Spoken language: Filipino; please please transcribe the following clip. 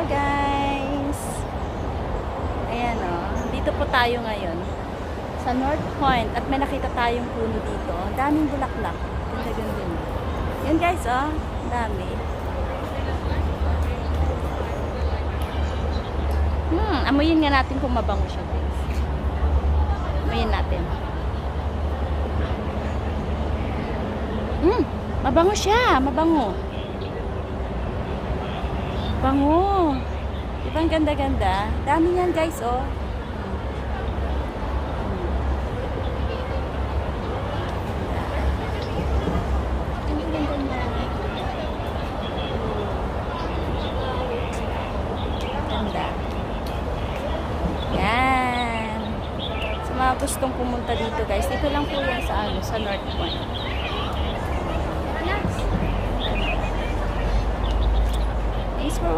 guys! Ayan o. Dito po tayo ngayon. Sa North Point. At may nakita tayong puno dito. Ang daming bulaklak. Ganda-ganda. Yan guys o. Ang dami. Amuyin nga natin kung mabango siya guys. Amuyin natin. Mabango siya. Mabango. Bango. Diba ang ganda-ganda? Dami yan guys, oh. Ganda. Yan. Sa mga gustong pumunta dito guys, dito lang po yan sa North Point.